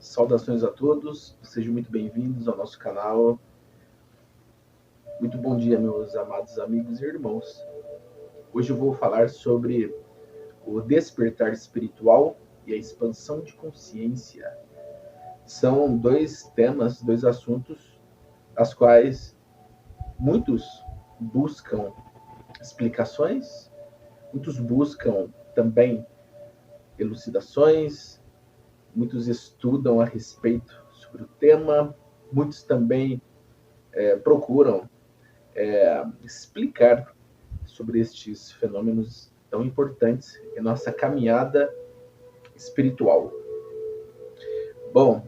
Saudações a todos, sejam muito bem-vindos ao nosso canal. Muito bom dia, meus amados amigos e irmãos. Hoje eu vou falar sobre o despertar espiritual e a expansão de consciência. São dois temas, dois assuntos, as quais muitos buscam explicações, muitos buscam também elucidações, muitos estudam a respeito sobre o tema, muitos também procuram explicar sobre estes fenômenos tão importantes em nossa caminhada espiritual. Bom,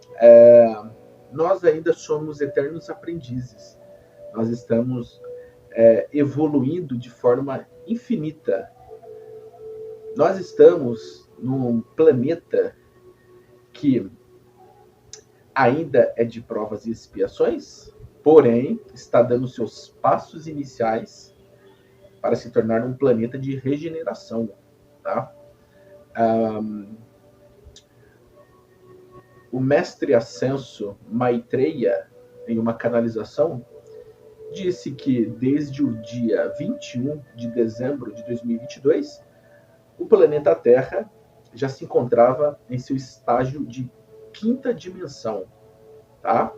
nós ainda somos eternos aprendizes. Nós estamos evoluindo de forma infinita. Nós estamos num planeta que ainda é de provas e expiações, porém está dando seus passos iniciais para se tornar um planeta de regeneração. Tá? O mestre ascenso Maitreya, em uma canalização, disse que desde o dia 21 de dezembro de 2022, o planeta Terra já se encontrava em seu estágio de quinta dimensão. Tá?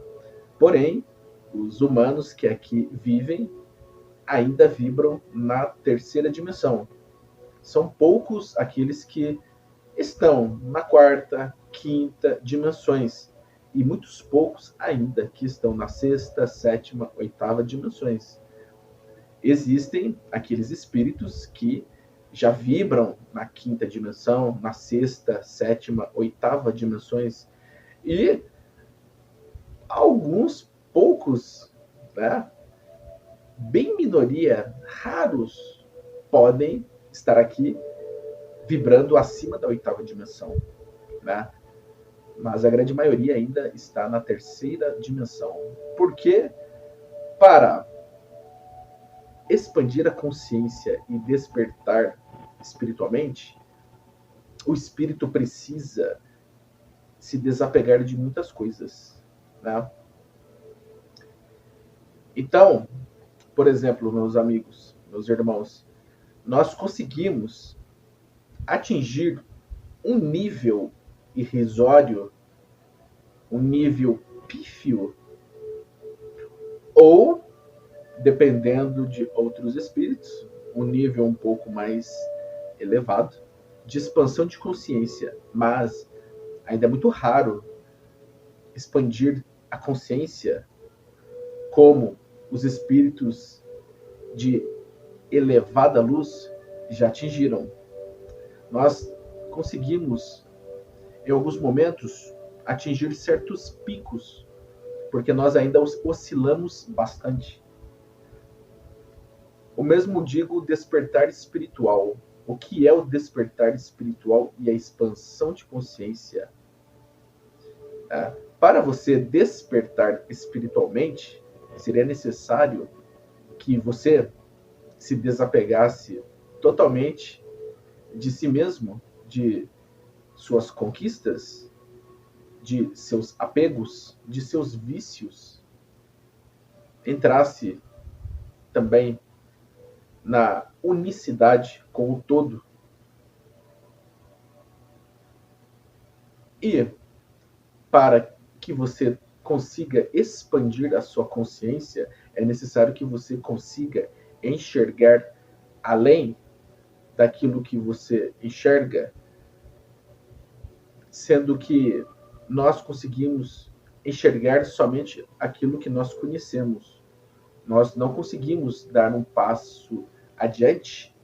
Porém, os humanos que aqui vivem ainda vibram na terceira dimensão. São poucos aqueles que estão na quarta, quinta dimensões, e muitos poucos ainda que estão na sexta, sétima, oitava dimensões. Existem aqueles espíritos que já vibram na quinta dimensão, na sexta, sétima, oitava dimensões, e alguns poucos, né, bem minoria, raros, podem estar aqui vibrando acima da oitava dimensão, né? Mas a grande maioria ainda está na terceira dimensão. Porque para expandir a consciência e despertar espiritualmente, o espírito precisa se desapegar de muitas coisas, né? Então, por exemplo, meus amigos, meus irmãos, nós conseguimos atingir um nível irrisório, um nível pífio, ou, dependendo de outros espíritos, um nível um pouco mais elevado de expansão de consciência, mas ainda é muito raro expandir a consciência como os espíritos de elevada luz já atingiram. Nós conseguimos, em alguns momentos, atingir certos picos, porque nós ainda oscilamos bastante. O mesmo digo despertar espiritual. O que é o despertar espiritual e a expansão de consciência? Para você despertar espiritualmente, seria necessário que você se desapegasse totalmente de si mesmo, de suas conquistas, de seus apegos, de seus vícios, entrasse também na unicidade com o todo. E para que você consiga expandir a sua consciência, é necessário que você consiga enxergar além daquilo que você enxerga, sendo que nós conseguimos enxergar somente aquilo que nós conhecemos. Nós não conseguimos dar um passo adiante,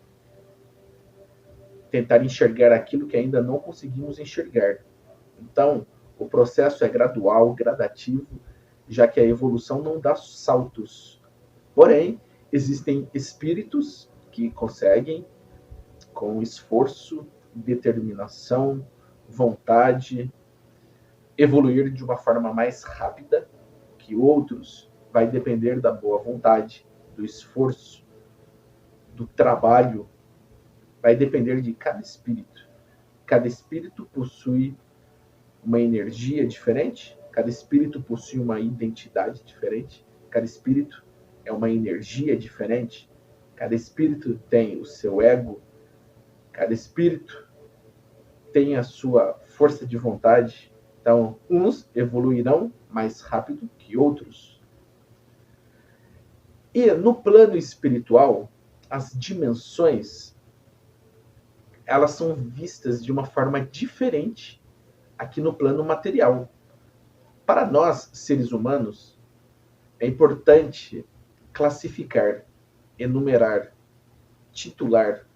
tentar enxergar aquilo que ainda não conseguimos enxergar. Então, o processo é gradual, gradativo, já que a evolução não dá saltos. Porém, existem espíritos que conseguem, com esforço, determinação, vontade, evoluir de uma forma mais rápida que outros. Vai depender da boa vontade, do esforço, do trabalho. Vai depender de cada espírito. Cada espírito possui uma energia diferente, cada espírito possui uma identidade diferente, cada espírito é uma energia diferente, cada espírito tem o seu ego, cada espírito tem a sua força de vontade. Então, uns evoluirão mais rápido que outros. E no plano espiritual, as dimensões, elas são vistas de uma forma diferente aqui no plano material. Para nós, seres humanos, é importante classificar, enumerar, titular,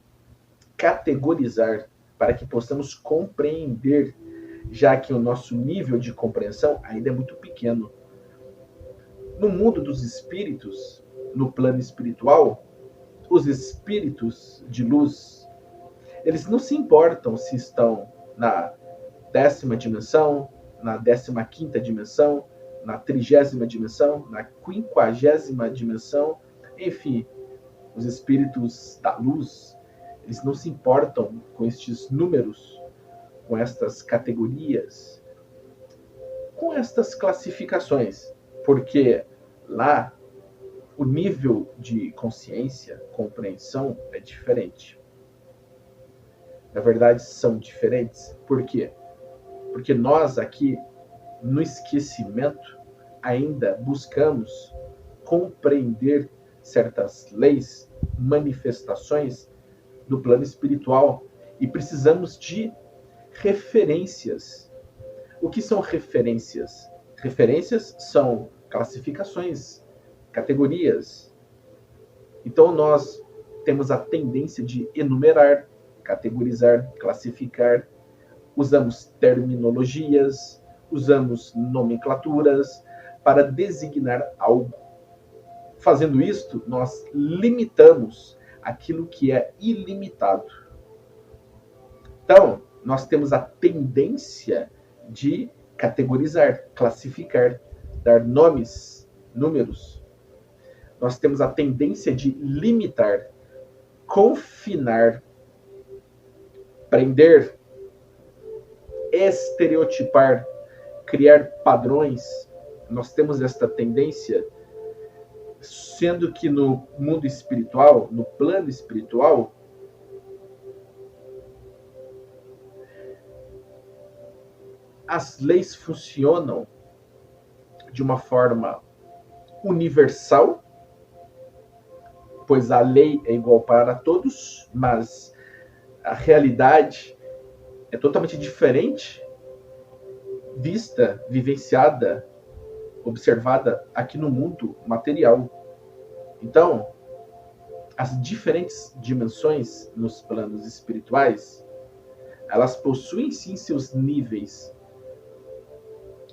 categorizar, para que possamos compreender, já que o nosso nível de compreensão ainda é muito pequeno. No mundo dos espíritos, no plano espiritual, os espíritos de luz, eles não se importam se estão na 10ª dimensão, na 15ª dimensão, na 30ª dimensão, na 50ª dimensão, enfim, os espíritos da luz, eles não se importam com estes números, com estas categorias, com estas classificações, porque lá o nível de consciência, compreensão é diferente. Na verdade, são diferentes. Por quê? Porque nós aqui, no esquecimento, ainda buscamos compreender certas leis, manifestações do plano espiritual e precisamos de referências. O que são referências? Referências são classificações, categorias. Então nós temos a tendência de enumerar, categorizar, classificar, usamos terminologias, usamos nomenclaturas para designar algo. Fazendo isto, nós limitamos aquilo que é ilimitado. Então, nós temos a tendência de categorizar, classificar, dar nomes, números. Nós temos a tendência de limitar, confinar, prender, estereotipar, criar padrões. Nós temos esta tendência, sendo que no mundo espiritual, no plano espiritual, as leis funcionam de uma forma universal, pois a lei é igual para todos, mas a realidade é totalmente diferente, vista, vivenciada, observada aqui no mundo material. Então, as diferentes dimensões nos planos espirituais, elas possuem sim seus níveis.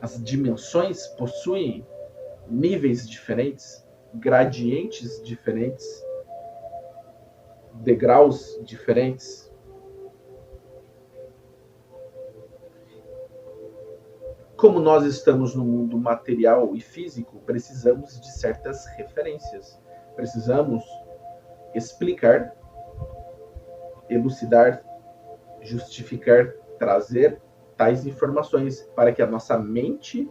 As dimensões possuem níveis diferentes, gradientes diferentes, degraus diferentes. Como nós estamos no mundo material e físico, precisamos de certas referências. Precisamos explicar, elucidar, justificar, trazer tais informações para que a nossa mente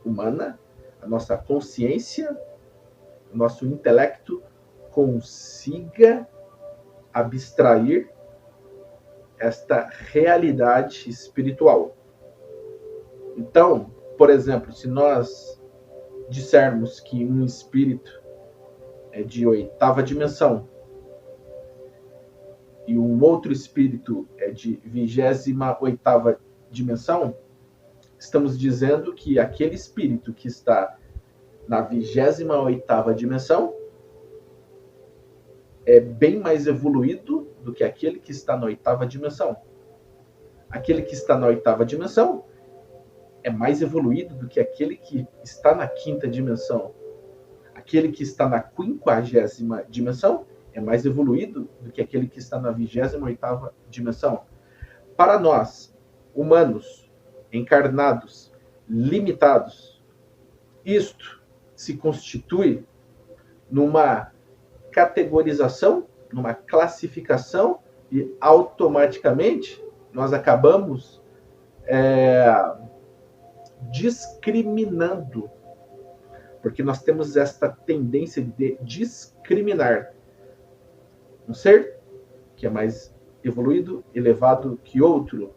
humana, a nossa consciência, o nosso intelecto consiga abstrair esta realidade espiritual. Então, por exemplo, se nós dissermos que um espírito é de 8ª dimensão e um outro espírito é de 28ª dimensão, estamos dizendo que aquele espírito que está na 28ª dimensão é bem mais evoluído do que aquele que está na 8ª dimensão. Aquele que está na 8ª dimensão é mais evoluído do que aquele que está na 5ª dimensão. Aquele que está na 50ª dimensão é mais evoluído do que aquele que está na 28ª dimensão. Para nós, humanos, encarnados, limitados, isto se constitui numa categorização, numa classificação, e automaticamente nós acabamos discriminando, porque nós temos esta tendência de discriminar um ser que é mais evoluído, elevado que outro,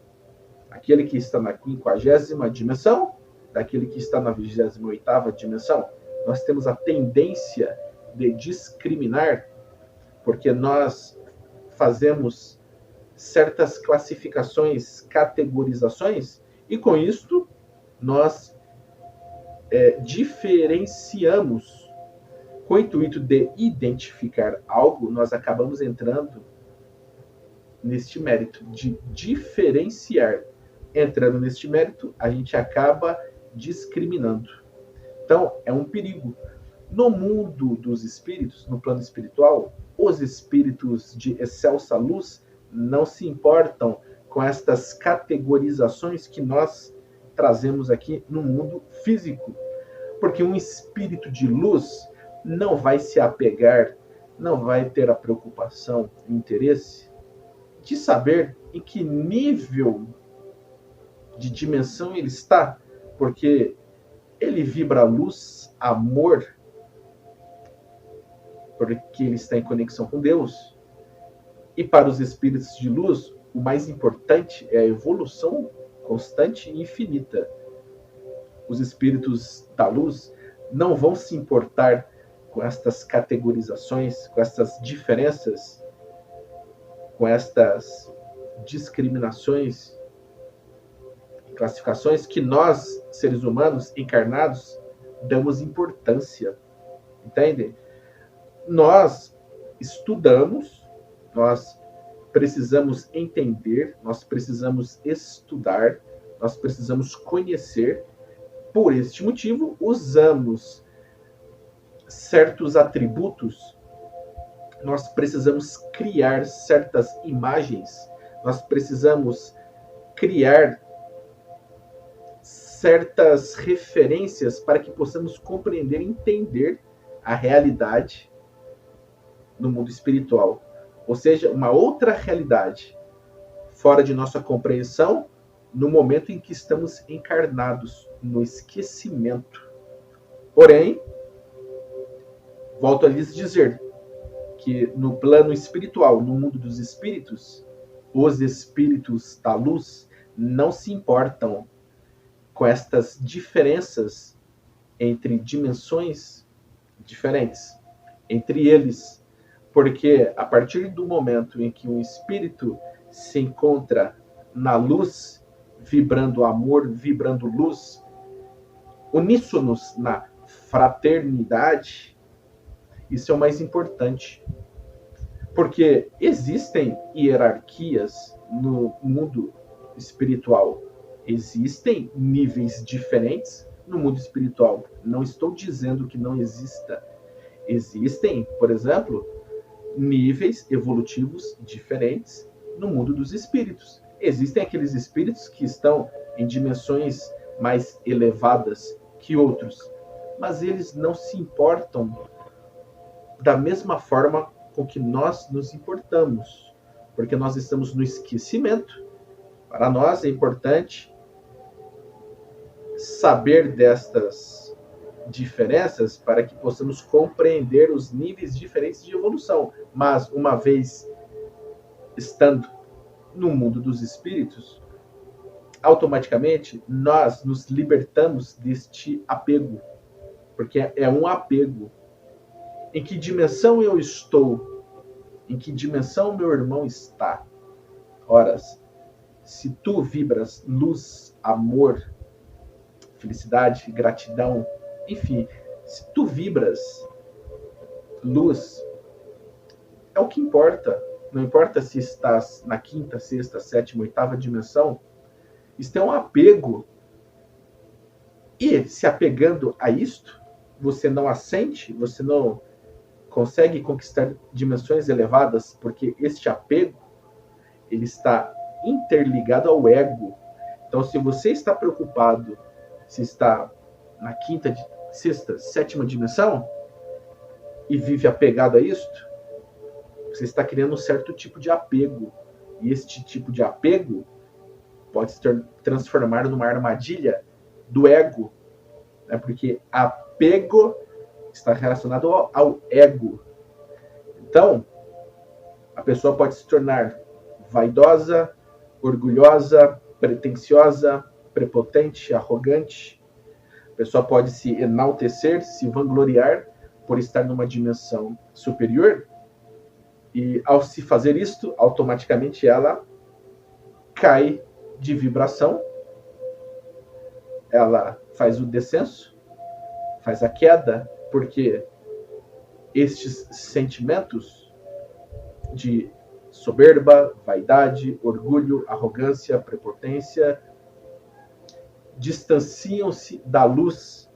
aquele que está na 50ª dimensão, daquele que está na 28ª dimensão. Nós temos a tendência de discriminar, porque nós fazemos certas classificações, categorizações, e com isto nós diferenciamos. Com o intuito de identificar algo, nós acabamos entrando neste mérito de diferenciar. Entrando neste mérito, a gente acaba discriminando. Então, é um perigo. No mundo dos espíritos, no plano espiritual, os espíritos de excelsa luz não se importam com estas categorizações que nós trazemos aqui no mundo físico. Porque um espírito de luz não vai se apegar, não vai ter a preocupação, o interesse de saber em que nível de dimensão ele está, porque ele vibra luz, amor, porque ele está em conexão com Deus. E para os espíritos de luz, o mais importante é a evolução constante e infinita. Os espíritos da luz não vão se importar com estas categorizações, com estas diferenças, com estas discriminações e classificações que nós, seres humanos encarnados, damos importância. Entende? Nós estudamos, nós precisamos entender, nós precisamos estudar, nós precisamos conhecer. Por este motivo, usamos certos atributos, nós precisamos criar certas imagens, nós precisamos criar certas referências para que possamos compreender e entender a realidade no mundo espiritual. Ou seja, uma outra realidade fora de nossa compreensão no momento em que estamos encarnados, no esquecimento. Porém, volto a lhes dizer que no plano espiritual, no mundo dos espíritos, os espíritos da luz não se importam com estas diferenças entre dimensões diferentes, entre eles, porque a partir do momento em que um espírito se encontra na luz, vibrando amor, vibrando luz, uníssonos na fraternidade, isso é o mais importante. Porque existem hierarquias no mundo espiritual. Existem níveis diferentes no mundo espiritual. Não estou dizendo que não exista. Existem, por exemplo, níveis evolutivos diferentes no mundo dos espíritos. Existem aqueles espíritos que estão em dimensões mais elevadas que outros, mas eles não se importam da mesma forma com que nós nos importamos, porque nós estamos no esquecimento. Para nós é importante saber destas diferenças para que possamos compreender os níveis diferentes de evolução. Mas, uma vez estando no mundo dos espíritos, automaticamente nós nos libertamos deste apego, porque é um apego. Em que dimensão eu estou? Em que dimensão meu irmão está? Ora, se tu vibras luz, amor, felicidade, gratidão, enfim, se tu vibras luz, é o que importa. Não importa se estás na 5ª, 6ª, 7ª, 8ª dimensão. Isso é um apego. E se apegando a isto, você não assente, você não consegue conquistar dimensões elevadas, porque este apego ele está interligado ao ego. Então, se você está preocupado, se está na 5ª, 6ª, 7ª dimensão e vive apegado a isto, você está criando um certo tipo de apego. E este tipo de apego pode se transformar numa armadilha do ego, né? Porque apego está relacionado ao ego. Então, a pessoa pode se tornar vaidosa, orgulhosa, pretensiosa, prepotente, arrogante. A pessoa pode se enaltecer, se vangloriar por estar numa dimensão superior. E ao se fazer isto, automaticamente ela cai de vibração, ela faz o descenso, faz a queda, porque estes sentimentos de soberba, vaidade, orgulho, arrogância, prepotência distanciam-se da luz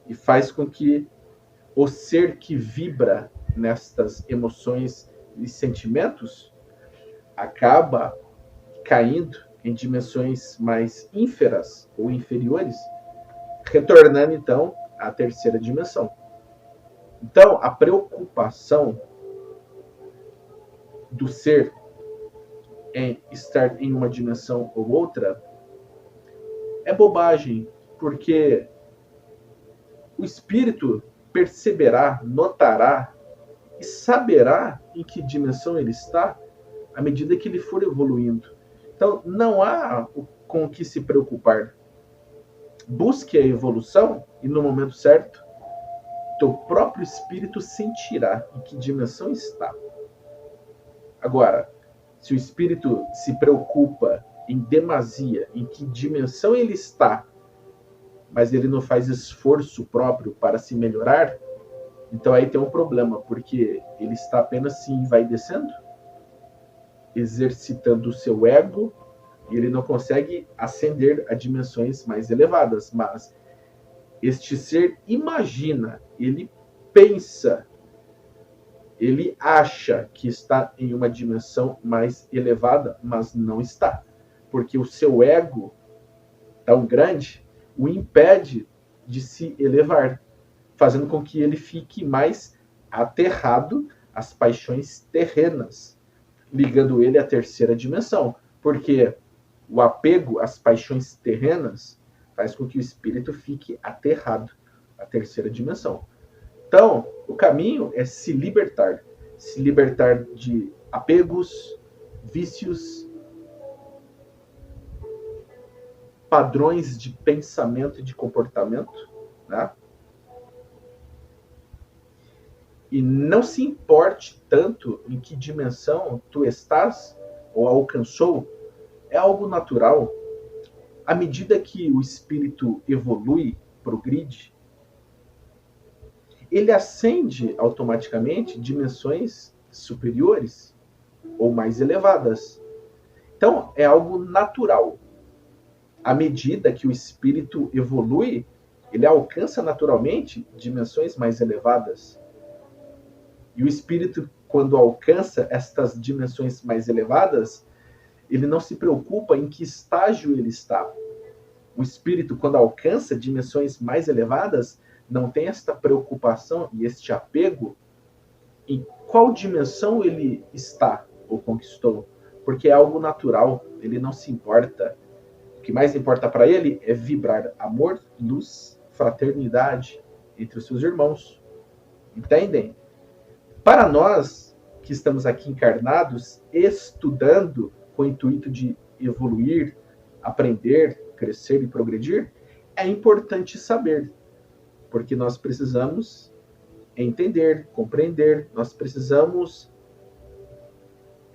e faz com que o ser que vibra nestas emoções e sentimentos acaba caindo em dimensões mais ínferas ou inferiores, retornando então à terceira dimensão. Então, a preocupação do ser em estar em uma dimensão ou outra é bobagem, porque o espírito perceberá, notará e saberá em que dimensão ele está à medida que ele for evoluindo. Então, não há com o que se preocupar. Busque a evolução e, no momento certo, teu próprio espírito sentirá em que dimensão está. Agora, se o espírito se preocupa em demasia em que dimensão ele está, mas ele não faz esforço próprio para se melhorar, então aí tem um problema, porque ele está apenas se envaidecendo, exercitando o seu ego, e ele não consegue ascender a dimensões mais elevadas. Mas este ser imagina, ele pensa, ele acha que está em uma dimensão mais elevada, mas não está. Porque o seu ego tão grande o impede de se elevar, fazendo com que ele fique mais aterrado às paixões terrenas, ligando ele à terceira dimensão. Porque o apego às paixões terrenas faz com que o espírito fique aterrado à terceira dimensão. Então, o caminho é se libertar de apegos, vícios, padrões de pensamento e de comportamento, né? E não se importe tanto em que dimensão tu estás ou alcançou, é algo natural. À medida que o espírito evolui, progride, ele ascende automaticamente dimensões superiores ou mais elevadas. Então, é algo natural. À medida que o espírito evolui, ele alcança naturalmente dimensões mais elevadas. E o espírito, quando alcança estas dimensões mais elevadas, ele não se preocupa em que estágio ele está. O espírito, quando alcança dimensões mais elevadas, não tem esta preocupação e este apego em qual dimensão ele está ou conquistou, porque é algo natural, ele não se importa. O que mais importa para ele é vibrar amor, luz, fraternidade entre os seus irmãos. Entendem? Para nós que estamos aqui encarnados, estudando com o intuito de evoluir, aprender, crescer e progredir, é importante saber, porque nós precisamos entender, compreender, nós precisamos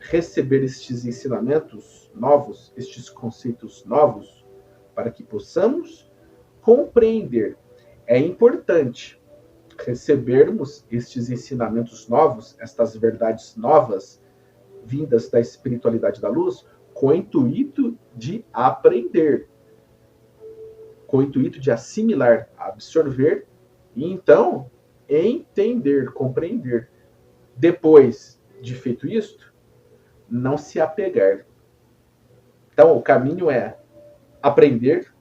receber estes ensinamentos novos, estes conceitos novos, para que possamos compreender. É importante recebermos estes ensinamentos novos, estas verdades novas, vindas da espiritualidade da luz, com o intuito de aprender, com o intuito de assimilar, absorver e então entender, compreender. Depois de feito isto, não se apegar. Então, o caminho é aprender,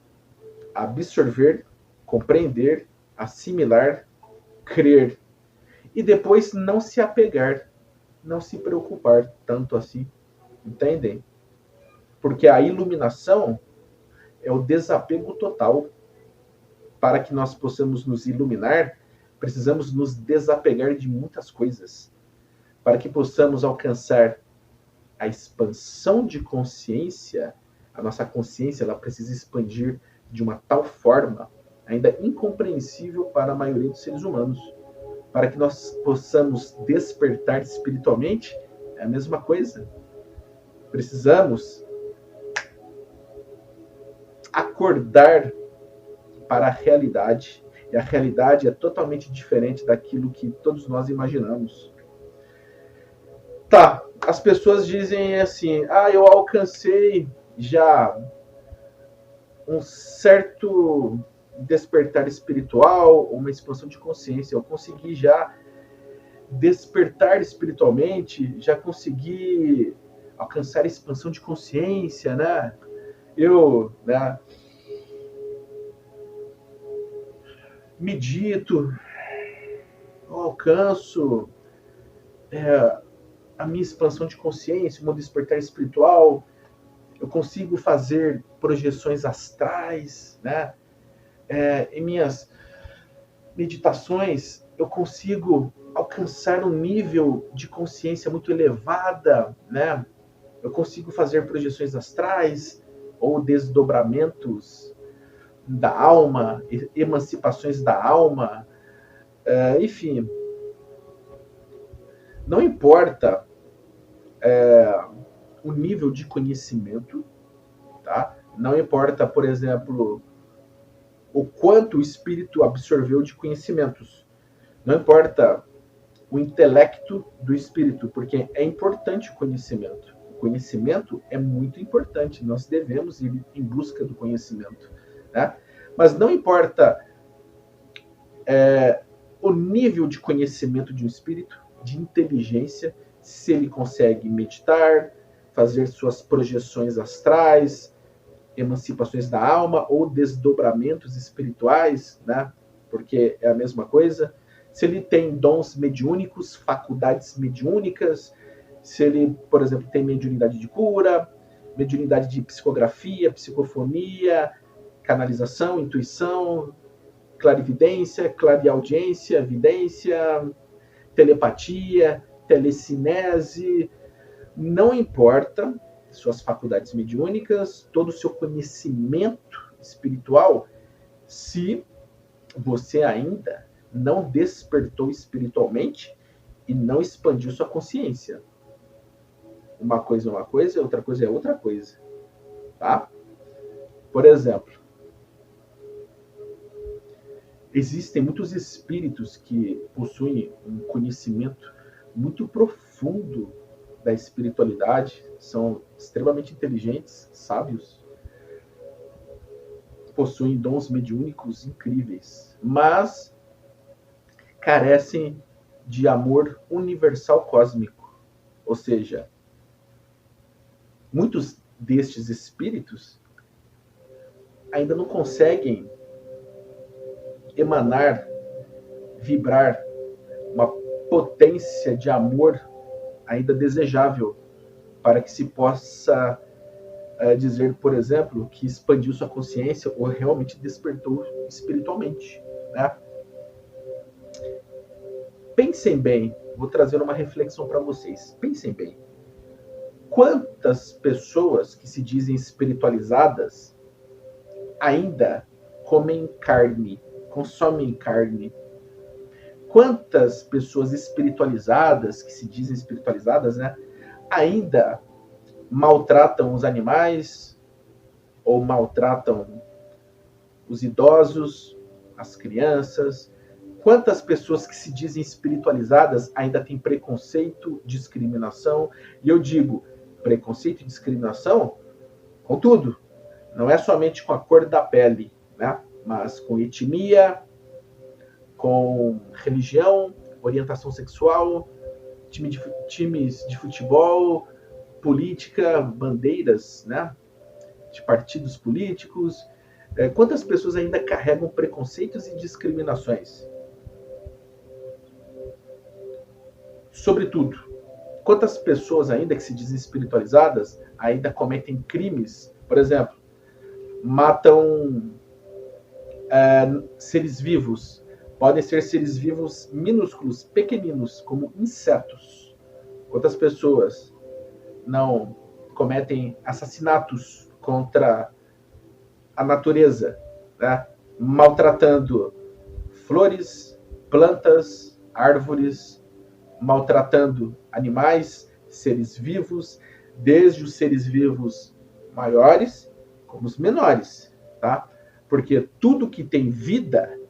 absorver, compreender, assimilar, crer. E depois não se apegar, não se preocupar tanto assim. Entendem? Porque a iluminação é o desapego total. Para que nós possamos nos iluminar, precisamos nos desapegar de muitas coisas. Para que possamos alcançar a expansão de consciência, a nossa consciência ela precisa expandir de uma tal forma, ainda incompreensível para a maioria dos seres humanos. Para que nós possamos despertar espiritualmente, é a mesma coisa. Precisamos acordar para a realidade. E a realidade é totalmente diferente daquilo que todos nós imaginamos. Tá, as pessoas dizem assim, eu alcancei já um certo despertar espiritual, uma expansão de consciência, eu consegui já despertar espiritualmente, já consegui alcançar a expansão de consciência, né? Eu, né, medito, eu alcanço a minha expansão de consciência, o meu despertar espiritual, eu consigo fazer projeções astrais, né? Em minhas meditações, eu consigo alcançar um nível de consciência muito elevada, né? Eu consigo fazer projeções astrais ou desdobramentos da alma, emancipações da alma, enfim. Não importa o nível de conhecimento, tá? Não importa, por exemplo, o quanto o espírito absorveu de conhecimentos. Não importa o intelecto do espírito, porque é importante o conhecimento. O conhecimento é muito importante, nós devemos ir em busca do conhecimento, né? Mas não importa o nível de conhecimento de um espírito, de inteligência, se ele consegue meditar, fazer suas projeções astrais, emancipações da alma ou desdobramentos espirituais, né? Porque é a mesma coisa. Se ele tem dons mediúnicos, faculdades mediúnicas, se ele, por exemplo, tem mediunidade de cura, mediunidade de psicografia, psicofonia, canalização, intuição, clarividência, clareaudiência, vidência, telepatia, telecinese, não importa suas faculdades mediúnicas, todo o seu conhecimento espiritual, se você ainda não despertou espiritualmente e não expandiu sua consciência. Uma coisa é uma coisa, outra coisa é outra coisa. Tá? Por exemplo, existem muitos espíritos que possuem um conhecimento muito profundo da espiritualidade, são extremamente inteligentes, sábios, possuem dons mediúnicos incríveis, mas carecem de amor universal cósmico. Ou seja, muitos destes espíritos ainda não conseguem emanar, vibrar uma potência de amor ainda desejável para que se possa dizer, por exemplo, que expandiu sua consciência ou realmente despertou espiritualmente, né? Pensem bem, vou trazer uma reflexão para vocês. Pensem bem. Quantas pessoas que se dizem espiritualizadas ainda comem carne, consomem carne? Quantas pessoas espiritualizadas, que se dizem espiritualizadas, né, ainda maltratam os animais ou maltratam os idosos, as crianças? Quantas pessoas que se dizem espiritualizadas ainda têm preconceito, discriminação? E eu digo, preconceito e discriminação com tudo. Não é somente com a cor da pele, né? Mas com etnia, com religião, orientação sexual, times de futebol, política, bandeiras, né, de partidos políticos. Quantas pessoas ainda carregam preconceitos e discriminações? Sobretudo, Quantas pessoas ainda que se dizem espiritualizadas ainda cometem crimes? Por exemplo, matam seres vivos. Podem ser seres vivos minúsculos, pequeninos, como insetos. Quantas pessoas não cometem assassinatos contra a natureza, né? Maltratando flores, plantas, árvores, maltratando animais, seres vivos, desde os seres vivos maiores como os menores, tá? Porque tudo que tem vida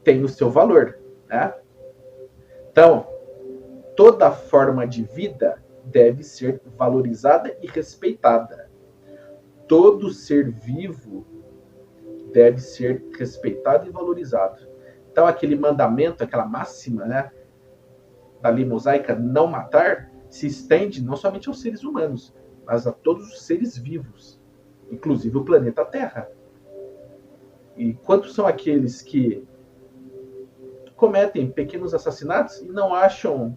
tem o seu valor, né? Então, toda forma de vida deve ser valorizada e respeitada. Todo ser vivo deve ser respeitado e valorizado. Então, aquele mandamento, aquela máxima, né, da lei mosaica, não matar, se estende não somente aos seres humanos, mas a todos os seres vivos, inclusive o planeta Terra. E quantos são aqueles que cometem pequenos assassinatos e não acham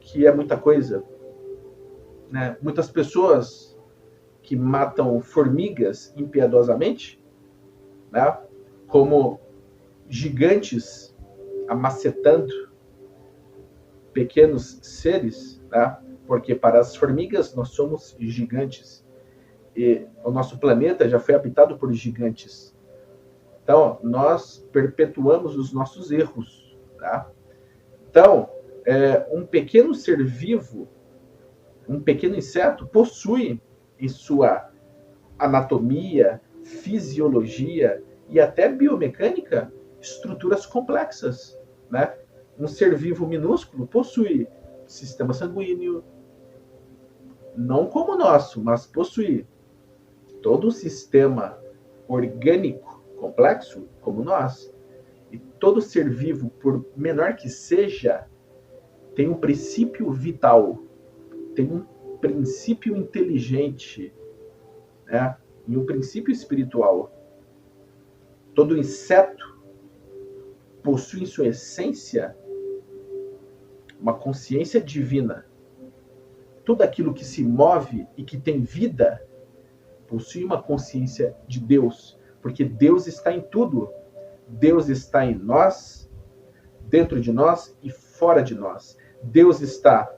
que é muita coisa, né? Muitas pessoas que matam formigas impiedosamente, né? Como gigantes amacetando pequenos seres, né? Porque para as formigas nós somos gigantes e o nosso planeta já foi habitado por gigantes. Então nós perpetuamos os nossos erros, tá? Então um pequeno ser vivo, um pequeno inseto, possui em sua anatomia, fisiologia e até biomecânica estruturas complexas, né? Um ser vivo minúsculo possui sistema sanguíneo, não como o nosso, mas possui todo o sistema orgânico complexo como nós. E todo ser vivo, por menor que seja, tem um princípio vital, tem um princípio inteligente, né? E um princípio espiritual. Todo inseto possui em sua essência uma consciência divina. Tudo aquilo que se move e que tem vida possui uma consciência de Deus, porque Deus está em tudo. Deus está em nós, dentro de nós e fora de nós. Deus está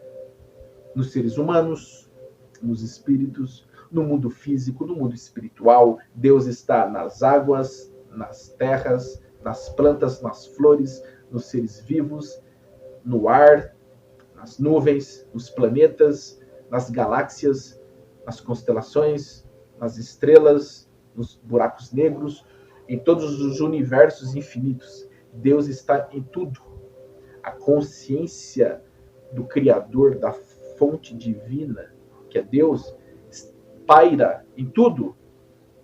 nos seres humanos, nos espíritos, no mundo físico, no mundo espiritual. Deus está nas águas, nas terras, nas plantas, nas flores, nos seres vivos, no ar, nas nuvens, nos planetas, nas galáxias, nas constelações, nas estrelas, nos buracos negros, em todos os universos infinitos. Deus está em tudo. A consciência do Criador, da fonte divina, que é Deus, paira em tudo.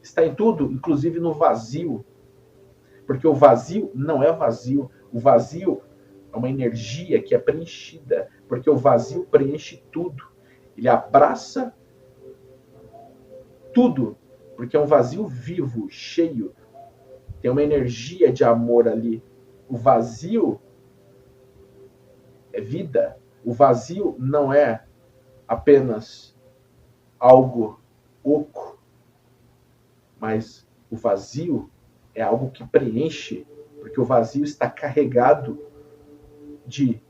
Está em tudo, inclusive no vazio. Porque o vazio não é vazio. O vazio é uma energia que é preenchida. Porque o vazio preenche tudo. Ele abraça tudo. Porque é um vazio vivo, cheio. Tem uma energia de amor ali. O vazio é vida. O vazio não é apenas algo oco, mas o vazio é algo que preenche, porque o vazio está carregado de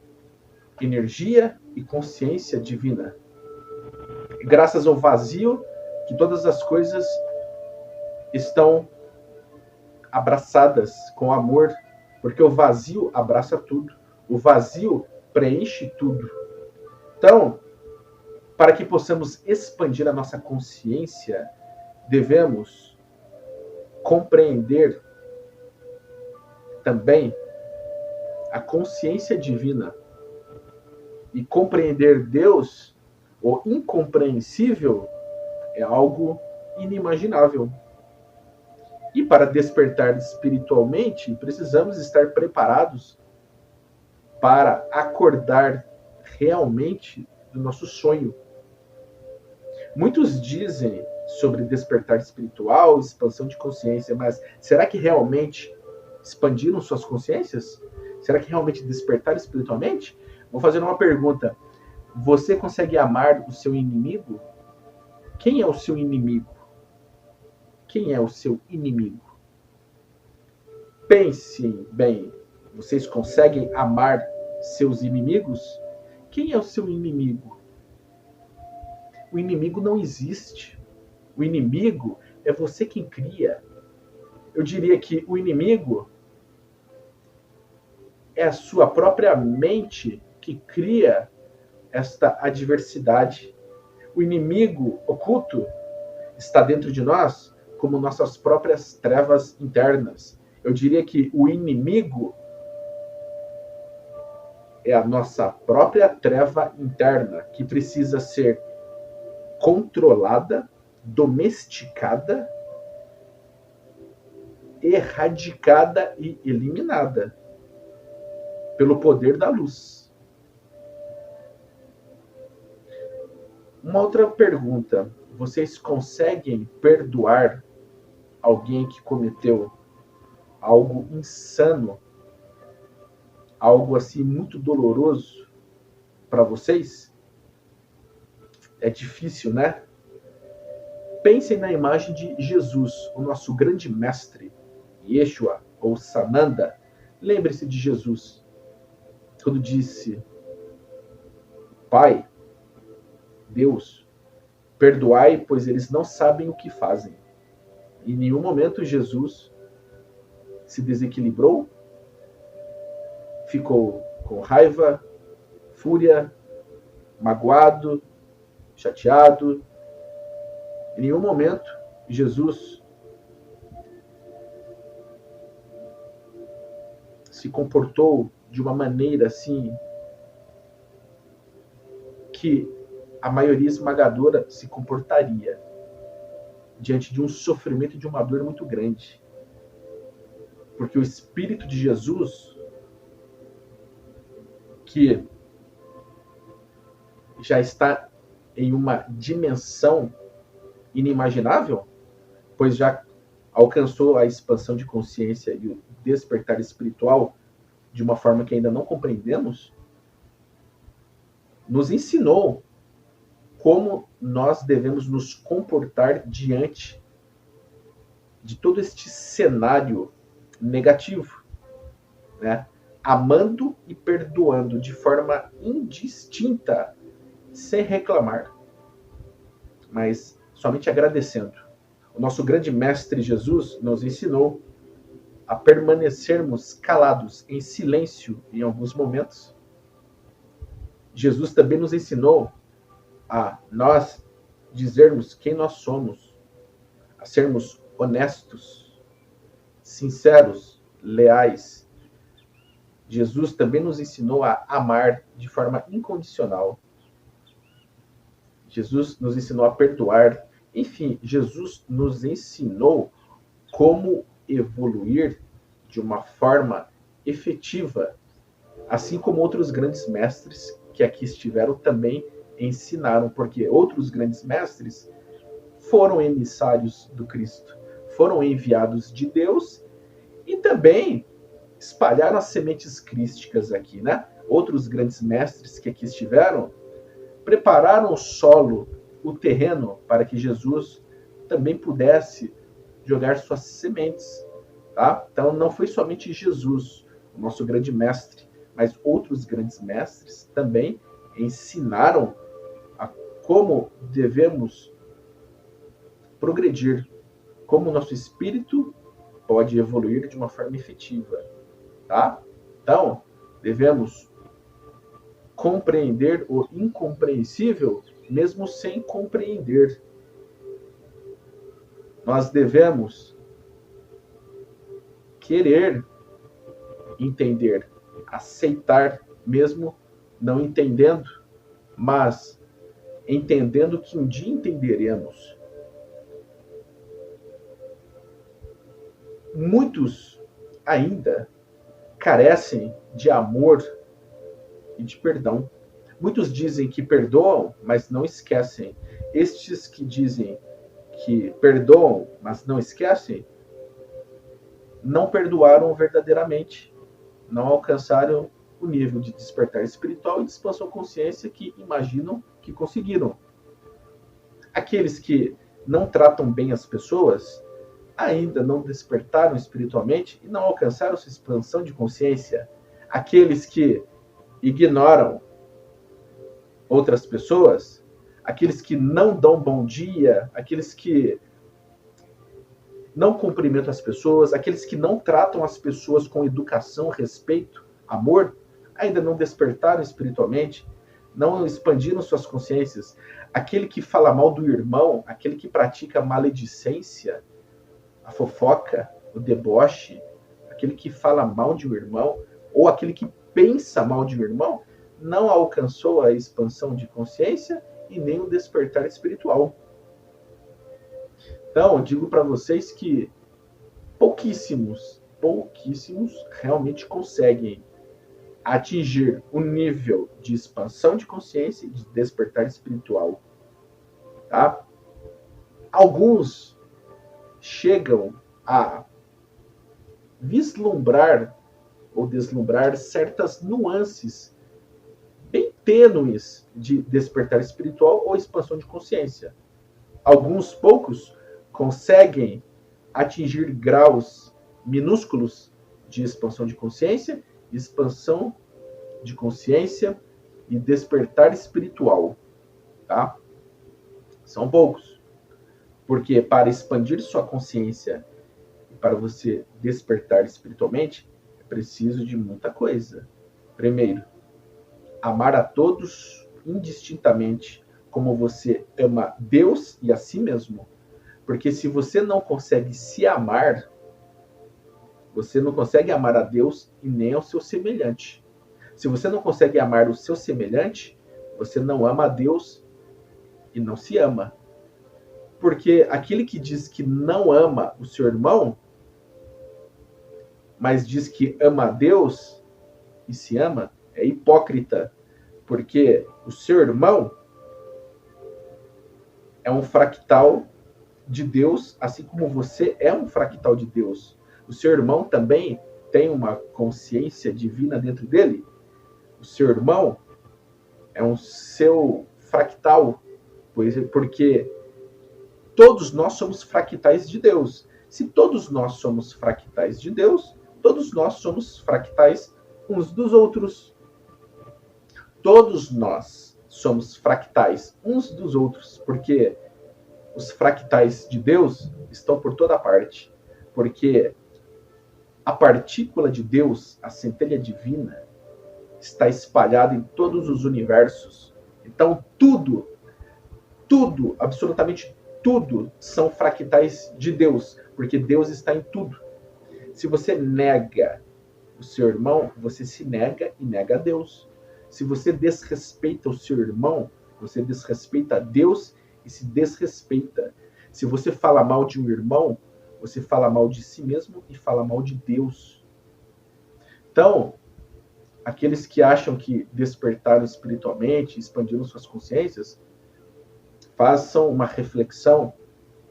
energia e consciência divina. E graças ao vazio que todas as coisas estão abraçadas com amor, porque o vazio abraça tudo. O vazio preenche tudo. Então, para que possamos expandir a nossa consciência, devemos compreender também a consciência divina. E compreender Deus, o incompreensível, é algo inimaginável. E para despertar espiritualmente, precisamos estar preparados para acordar realmente do nosso sonho. Muitos dizem sobre despertar espiritual, expansão de consciência, mas será que realmente expandiram suas consciências? Será que realmente despertar espiritualmente? Vou fazer uma pergunta. Você consegue amar o seu inimigo? Quem é o seu inimigo? Quem é o seu inimigo? Pensem bem. Vocês conseguem amar seus inimigos? Quem é o seu inimigo? O inimigo não existe. O inimigo é você quem cria. Eu diria que o inimigo é a sua própria mente que cria esta adversidade. O inimigo oculto está dentro de nós como nossas próprias trevas internas. Eu diria que o inimigo é a nossa própria treva interna que precisa ser controlada, domesticada, erradicada e eliminada pelo poder da luz. Uma outra pergunta: vocês conseguem perdoar alguém que cometeu algo insano, algo assim muito doloroso para vocês? É difícil, né? Pensem na imagem de Jesus, o nosso grande mestre, Yeshua ou Sananda. Lembre-se de Jesus, quando disse: Pai, Deus, perdoai, pois eles não sabem o que fazem. Em nenhum momento Jesus se desequilibrou, ficou com raiva, fúria, magoado, chateado. Em nenhum momento Jesus se comportou de uma maneira assim que a maioria esmagadora se comportaria diante de um sofrimento e de uma dor muito grande. Porque o Espírito de Jesus, que já está em uma dimensão inimaginável, pois já alcançou a expansão de consciência e o despertar espiritual de uma forma que ainda não compreendemos, nos ensinou como nós devemos nos comportar diante de todo este cenário negativo, né? Amando e perdoando de forma indistinta, sem reclamar, mas somente agradecendo. O nosso grande mestre Jesus nos ensinou a permanecermos calados, em silêncio em alguns momentos. Jesus também nos ensinou a nós dizermos quem nós somos, a sermos honestos, sinceros, leais. Jesus também nos ensinou a amar de forma incondicional. Jesus nos ensinou a perdoar. Enfim, Jesus nos ensinou como evoluir de uma forma efetiva, assim como outros grandes mestres que aqui estiveram também ensinaram, porque outros grandes mestres foram emissários do Cristo, foram enviados de Deus e também espalharam as sementes crísticas aqui, né? Outros grandes mestres que aqui estiveram prepararam o solo, o terreno, para que Jesus também pudesse jogar suas sementes, tá? Então não foi somente Jesus, o nosso grande mestre, mas outros grandes mestres também ensinaram a como devemos progredir, como o nosso espírito pode evoluir de uma forma efetiva, tá? Então, devemos compreender o incompreensível, mesmo sem compreender. Nós devemos querer entender, aceitar, mesmo não entendendo, mas entendendo que um dia entenderemos. Muitos ainda carecem de amor e de perdão. Muitos dizem que perdoam, mas não esquecem. Estes que dizem que perdoam, mas não esquecem, não perdoaram verdadeiramente. não alcançaram o nível de despertar espiritual e de expansão consciência que imaginam que conseguiram. Aqueles que não tratam bem as pessoas ainda não despertaram espiritualmente e não alcançaram sua expansão de consciência. Aqueles que ignoram outras pessoas, aqueles que não dão bom dia, aqueles que não cumprimentam as pessoas, aqueles que não tratam as pessoas com educação, respeito, amor, ainda não despertaram espiritualmente, não expandiram suas consciências. Aquele que fala mal do irmão, aquele que pratica maledicência, a fofoca, o deboche, aquele que fala mal de um irmão, ou aquele que pensa mal de um irmão, não alcançou a expansão de consciência e nem o despertar espiritual. Então, eu digo para vocês que pouquíssimos realmente conseguem atingir o nível de expansão de consciência e de despertar espiritual. Tá? Alguns chegam a vislumbrar ou deslumbrar certas nuances bem tênues de despertar espiritual ou expansão de consciência. Alguns poucos conseguem atingir graus minúsculos de expansão de consciência e despertar espiritual. Tá? São poucos. Porque para expandir sua consciência e para você despertar espiritualmente, é preciso de muita coisa. Primeiro, amar a todos indistintamente como você ama Deus e a si mesmo. Porque se você não consegue se amar, você não consegue amar a Deus e nem ao seu semelhante. Se você não consegue amar o seu semelhante, você não ama a Deus e não se ama. Porque aquele que diz que não ama o seu irmão, mas diz que ama a Deus e se ama, é hipócrita. Porque o seu irmão é um fractal de Deus, assim como você é um fractal de Deus. O seu irmão também tem uma consciência divina dentro dele. O seu irmão é um seu fractal, porque todos nós somos fractais de Deus. Se todos nós somos fractais de Deus, todos nós somos fractais uns dos outros. Todos nós somos fractais uns dos outros, porque os fractais de Deus estão por toda parte. Porque a partícula de Deus, a centelha divina, está espalhada em todos os universos. Então, tudo, absolutamente tudo, são fractais de Deus, porque Deus está em tudo. Se você nega o seu irmão, você se nega e nega a Deus. Se você desrespeita o seu irmão, você desrespeita a Deus e se desrespeita. Se você fala mal de um irmão, você fala mal de si mesmo e fala mal de Deus. Então, aqueles que acham que despertaram espiritualmente, expandiram suas consciências, façam uma reflexão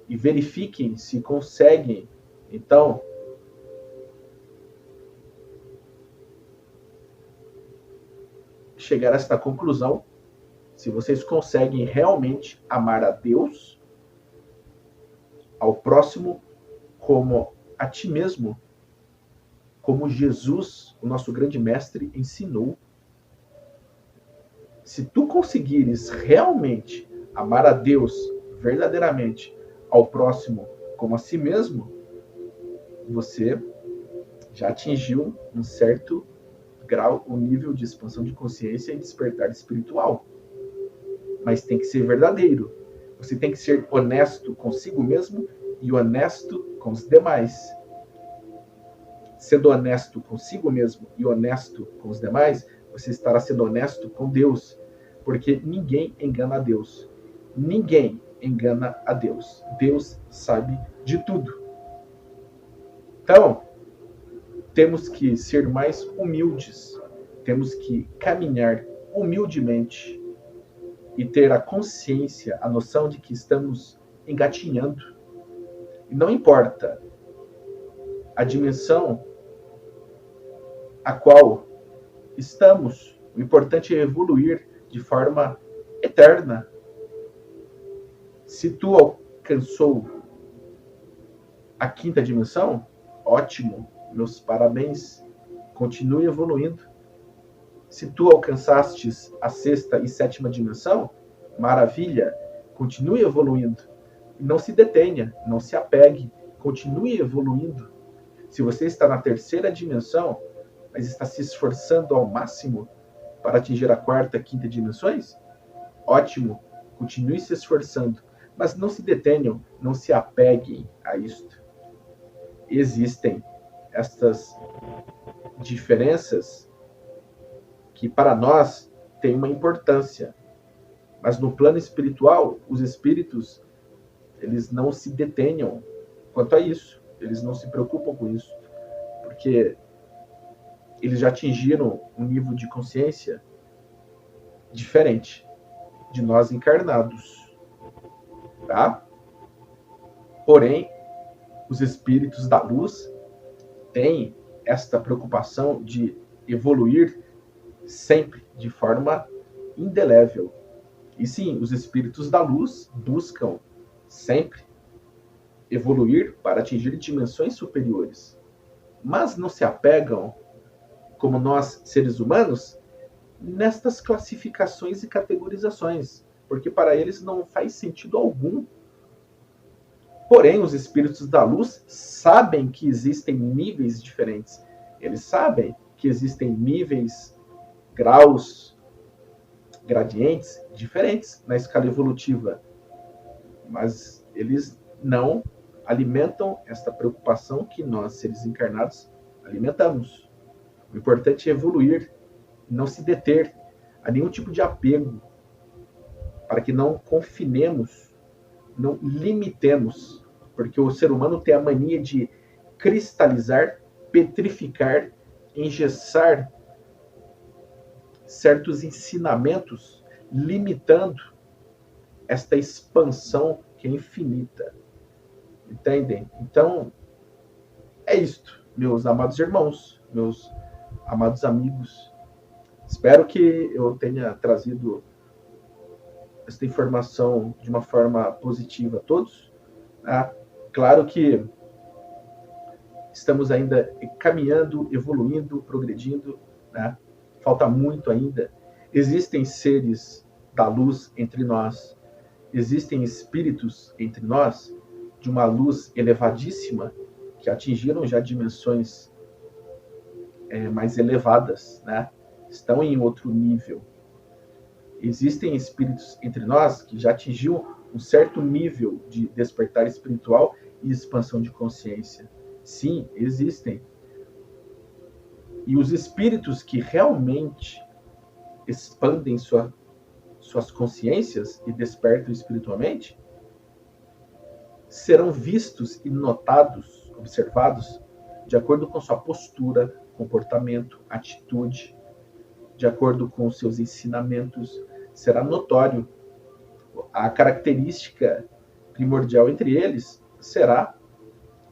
e verifiquem se conseguem, então, chegar a esta conclusão, se vocês conseguem realmente amar a Deus, ao próximo, como a ti mesmo, como Jesus, o nosso grande mestre, ensinou. Se tu conseguires realmente amar a Deus verdadeiramente, ao próximo como a si mesmo, você já atingiu um certo grau, o nível de expansão de consciência e despertar espiritual. Mas tem que ser verdadeiro. Você tem que ser honesto consigo mesmo e honesto com os demais. Sendo honesto consigo mesmo e honesto com os demais, você estará sendo honesto com Deus. Porque ninguém engana a Deus. Ninguém engana a Deus. Deus sabe de tudo. Então, temos que ser mais humildes. Temos que caminhar humildemente e ter a consciência, a noção de que estamos engatinhando. E não importa a dimensão a qual estamos. O importante é evoluir de forma eterna. Se tu alcançou a quinta dimensão, ótimo, meus parabéns, continue evoluindo. Se tu alcançastes a sexta e sétima dimensão, maravilha, continue evoluindo. Não se detenha, não se apegue, continue evoluindo. Se você está na terceira dimensão, mas está se esforçando ao máximo para atingir a quarta e quinta dimensões, ótimo, continue se esforçando, mas não se detenham, não se apeguem a isto. Existem estas diferenças que para nós têm uma importância, mas no plano espiritual, os espíritos, eles não se detenham quanto a isso, eles não se preocupam com isso, porque eles já atingiram um nível de consciência diferente de nós encarnados, tá? Porém, os espíritos da luz têm esta preocupação de evoluir sempre de forma indelével. E sim, os espíritos da luz buscam sempre evoluir para atingir dimensões superiores, mas não se apegam, como nós, seres humanos, nestas classificações e categorizações, porque para eles não faz sentido algum. Porém, os espíritos da luz sabem que existem níveis diferentes. Eles sabem que existem níveis, graus, gradientes diferentes na escala evolutiva. Mas eles não alimentam esta preocupação que nós, seres encarnados, alimentamos. O importante é evoluir, não se deter a nenhum tipo de apego, para que não confinemos, não limitemos, porque o ser humano tem a mania de cristalizar, petrificar, engessar certos ensinamentos, limitando esta expansão que é infinita. Entendem? Então, é isto, meus amados irmãos, meus amados amigos. Espero que eu tenha trazido esta informação de uma forma positiva a todos. Tá? Claro que estamos ainda caminhando, evoluindo, progredindo. Né? Falta muito ainda. Existem seres da luz entre nós. Existem espíritos entre nós de uma luz elevadíssima que atingiram já dimensões mais elevadas, né? Estão em outro nível. Existem espíritos entre nós que já atingiram um certo nível de despertar espiritual e expansão de consciência. Sim, existem. E os espíritos que realmente expandem suas consciências e despertam espiritualmente serão vistos e notados, observados, de acordo com sua postura, comportamento, atitude, de acordo com os seus ensinamentos. Será notório. A característica primordial entre eles será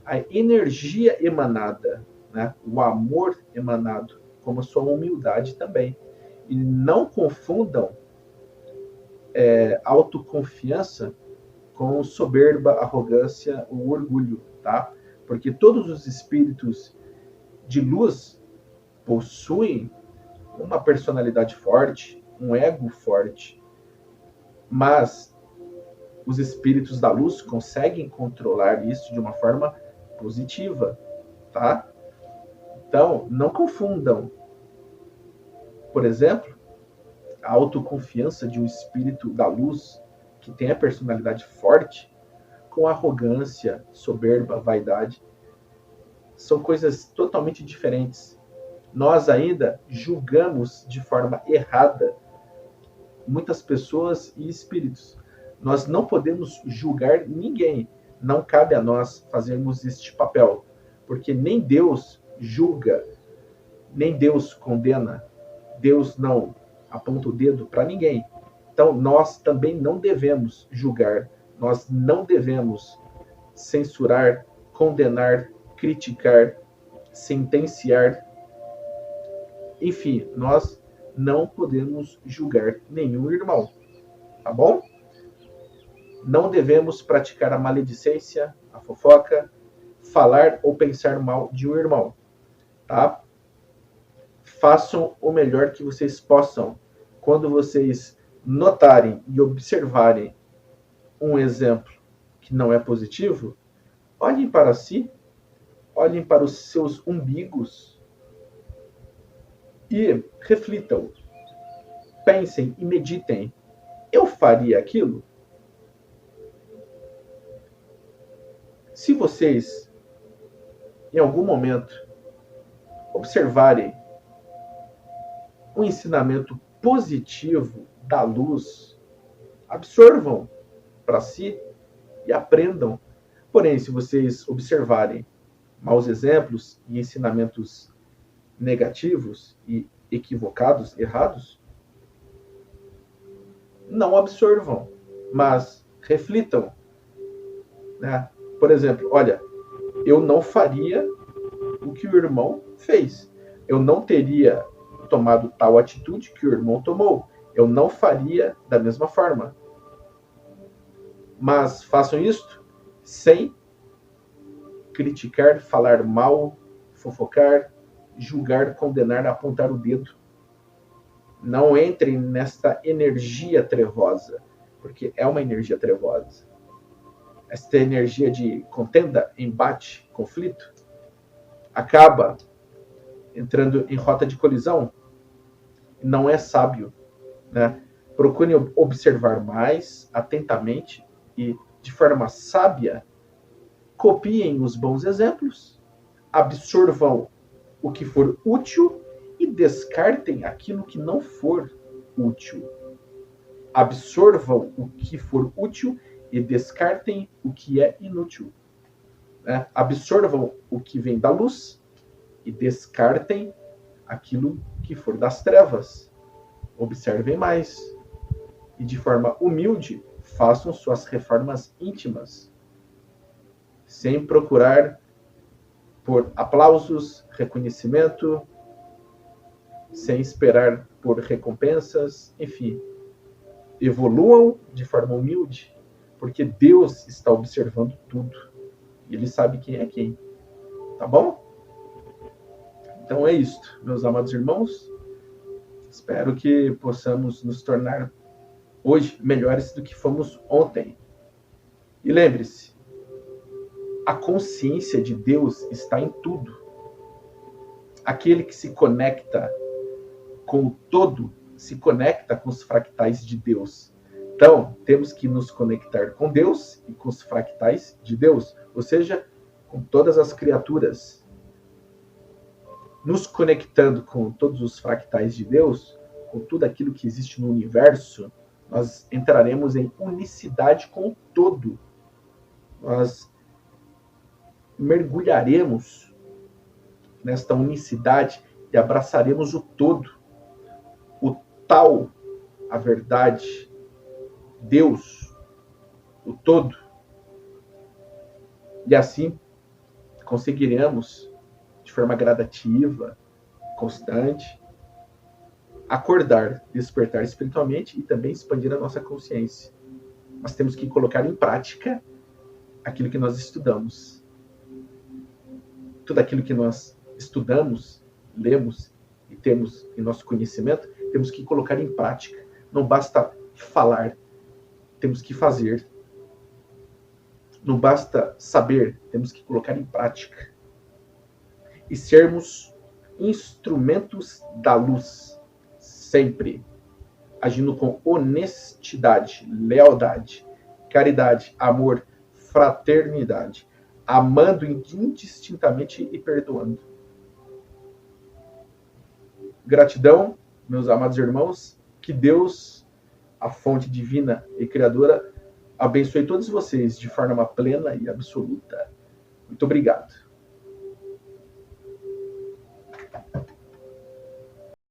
a energia emanada, né? O amor emanado, como a sua humildade também. E não confundam autoconfiança com soberba, arrogância ou orgulho, tá? Porque todos os espíritos de luz possuem uma personalidade forte, um ego forte, mas os espíritos da luz conseguem controlar isso de uma forma positiva, tá? Então, não confundam, por exemplo, a autoconfiança de um espírito da luz que tem a personalidade forte com arrogância, soberba, vaidade. São coisas totalmente diferentes. Nós ainda julgamos de forma errada muitas pessoas e espíritos. Nós não podemos julgar ninguém. Não cabe a nós fazermos este papel, porque nem Deus julga, nem Deus condena. Deus não aponta o dedo para ninguém. Então, nós também não devemos julgar, nós não devemos censurar, condenar, criticar, sentenciar Enfim, nós não podemos julgar nenhum irmão, tá bom? Não devemos praticar a maledicência, a fofoca, falar ou pensar mal de um irmão, tá? Façam o melhor que vocês possam. Quando vocês notarem e observarem um exemplo que não é positivo, olhem para si, olhem para os seus umbigos e reflitam, pensem e meditem. Eu faria aquilo? Se vocês, em algum momento, observarem um ensinamento positivo da luz, absorvam para si e aprendam. Porém, se vocês observarem maus exemplos e ensinamentos negativos e equivocados, errados, não absorvam, mas reflitam, né? Por exemplo, olha, eu não faria o que o irmão fez. Eu não teria tomado tal atitude que o irmão tomou. Eu não faria da mesma forma. Mas façam isto sem criticar, falar mal, fofocar, julgar, condenar, apontar o dedo. Não entrem nesta energia trevosa, porque é uma energia trevosa. Esta energia de contenda, embate, conflito, acaba entrando em rota de colisão. Não é sábio, né? Procurem observar mais atentamente e de forma sábia, copiem os bons exemplos, absorvam o que for útil e descartem aquilo que não for útil. Absorvam o que for útil e descartem o que é inútil. Né? Absorvam o que vem da luz e descartem aquilo que for das trevas. Observem mais e, de forma humilde, façam suas reformas íntimas, sem procurar por aplausos, reconhecimento, sem esperar por recompensas, enfim. Evoluam de forma humilde, porque Deus está observando tudo. E Ele sabe quem é quem. Tá bom? Então é isto, meus amados irmãos. Espero que possamos nos tornar hoje melhores do que fomos ontem. E lembre-se, a consciência de Deus está em tudo. Aquele que se conecta com o todo, se conecta com os fractais de Deus. Então, temos que nos conectar com Deus e com os fractais de Deus, ou seja, com todas as criaturas. Nos conectando com todos os fractais de Deus, com tudo aquilo que existe no universo, nós entraremos em unicidade com o todo. Nós mergulharemos nesta unicidade e abraçaremos o todo, o tal, a verdade, Deus, o todo. E assim conseguiremos, de forma gradativa, constante, acordar, despertar espiritualmente e também expandir a nossa consciência. Mas temos que colocar em prática aquilo que nós estudamos. Tudo aquilo que nós estudamos, lemos e temos em nosso conhecimento, temos que colocar em prática. Não basta falar, temos que fazer. Não basta saber, temos que colocar em prática. E sermos instrumentos da luz, sempre. Agindo com honestidade, lealdade, caridade, amor, fraternidade. Amando indistintamente e perdoando. Gratidão, meus amados irmãos. Que Deus, a fonte divina e criadora, abençoe todos vocês de forma plena e absoluta. Muito obrigado.